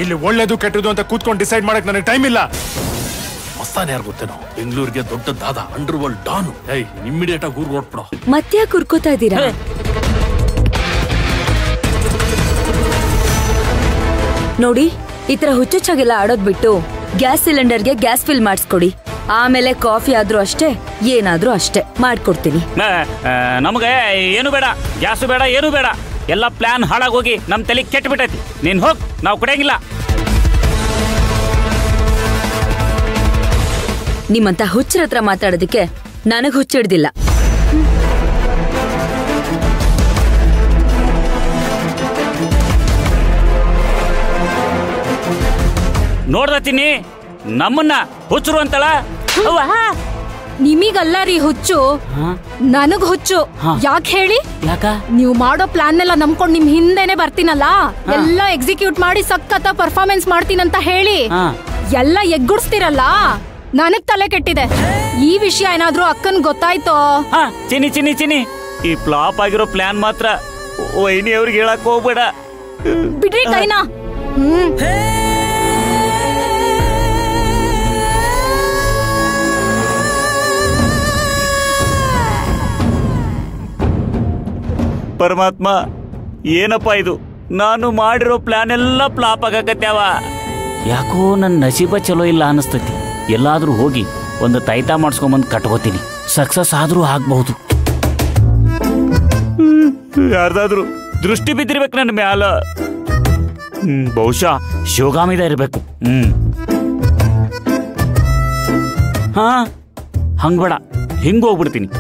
ಇಲ್ಲಿ ಒಳ್ಳೇದು ಕೆಟ್ಟದು ಅಂತ ಕೂತ್ಕೊಂಡು ಡಿಸೈಡ್ ಮಾಡಕ್ ನನಗೆ ಟೈಮ್ ಇಲ್ಲ. ಮಸ್ತಾನ ಯಾರು ಗೊತ್ತೇನೋ, ಬೆಂಗಳೂರಿಗೆ ದೊಡ್ಡದಾದ ಅಂಡರ್ ವರ್ಲ್ಡ್ ಡಾನು. ಇಮ್ಮಿಡಿಯೇಟ್ ಆಗಿ ಊರ್ ಹೊರಟ್ಬಿಡೋ. ಮತ್ತೆ ಕುರ್ಕೋತಾ ಇದ್ದೀರಾ? ನೋಡಿ, ಈ ತರ ಹುಚ್ಚುಚ್ಚಾಗೆಲ್ಲ ಆಡೋದ್ ಬಿಟ್ಟು ಗ್ಯಾಸ್ ಸಿಲಿಂಡರ್ಗೆ ಗ್ಯಾಸ್ ಫಿಲ್ ಮಾಡಿಸ್ಕೊಡಿ. ಆಮೇಲೆ ಕಾಫಿ ಆದ್ರೂ ಅಷ್ಟೇ, ಏನಾದ್ರೂ ಅಷ್ಟೇ ಮಾಡ್ಕೊಡ್ತೀನಿ. ನಮಗೆ ಏನು ಬೇಡ, ಗ್ಯಾಸು ಬೇಡ, ಏನು ಬೇಡ. ಎಲ್ಲ ಪ್ಲಾನ್ ಹಾಳಾಗೋಗಿ ನಮ್ ತಲೆ ಕೆಟ್ಟ ಬಿಟ್ಟೈತಿ. ನೀನ್ ಹೋಗ್, ನಾವು ಕುಡಿಯಂಗಿಲ್ಲ. ನಿಮ್ಮಂತ ಹುಚ್ಚರ ಹತ್ರ ಮಾತಾಡೋದಕ್ಕೆ ನನಗ್ ಹುಚ್ಚಿಡ್ದಿಲ್ಲ. ನೋಡ್ದತೀನಿ ನಮ್ಮನ್ನ ಹುಚ್ಚರು ಅಂತಳ. ನಿಮಗಲ್ಲ ರೀ ಹುಚ್ಚು, ನನಗ್ ಹುಚ್ಚು. ಯಾಕೆ ಹೇಳಿ? ಯಾಕ? ನೀವು ಮಾಡೋ ಪ್ಲಾನ್ ಎಲ್ಲ ನಂಬ್ಕೊಂಡ್ ನಿಮ್ ಹಿಂದೆನೆ ಬರ್ತೀನಲ್ಲ, ಎಲ್ಲ ಎಕ್ಸಿಕ್ಯೂಟ್ ಮಾಡಿ ಸಖತ್ ಪರ್ಫಾರ್ಮೆನ್ಸ್ ಮಾಡ್ತೀನಂತ ಹೇಳಿ ಎಲ್ಲ ಎಗ್ಗುಡ್ಸ್ತಿರಲ್ಲ, ನನಗ್ ತಲೆ ಕೆಟ್ಟಿದೆ. ಈ ವಿಷಯ ಏನಾದ್ರೂ ಅಕ್ಕನ್ ಗೊತ್ತಾಯ್ತೋ? ಚಿನಿ ಚಿನಿ ಚಿನಿ, ಈ ಫ್ಲಾಪ್ ಆಗಿರೋ ಪ್ಲಾನ್ ಮಾತ್ರ ವೈನಿ ಅವ್ರಿಗೆ ಹೇಳಕ್ ಹೋಗ್ಬೇಡ. ಬಿಡ್ರಿ ಕೈನಾ. ಪರಮಾತ್ಮ, ಏನಪ್ಪ ಇದು? ನಾನು ಮಾಡಿರೋ ಪ್ಲಾನ್ ಎಲ್ಲ ಫ್ಲಾಪ್ ಆಗಕತ್ಯಾವ. ಯಾಕೋ ನನ್ನ ನಸೀಬ ಚಲೋ ಇಲ್ಲ ಅನಿಸ್ತೈತಿ. ಎಲ್ಲಾದ್ರೂ ಹೋಗಿ ಒಂದು ತಾಯ್ತಾ ಮಾಡಿಸ್ಕೊಂಬಂದು ಕಟ್ಕೋತೀನಿ. ಸಕ್ಸಸ್ ಆದ್ರೂ ಆಗ್ಬಹುದು. ಯಾರ್ದಾದ್ರು ದೃಷ್ಟಿ ಬಿದ್ದಿರ್ಬೇಕು ನನ್ನ ಮ್ಯಾಲ. ಬಹುಶಃ ಶಿವಗಾಮಿದ ಇರ್ಬೇಕು. ಹಾ, ಹಂಗ್ ಬೇಡ, ಹಿಂಗ್ ಹೋಗ್ಬಿಡ್ತೀನಿ.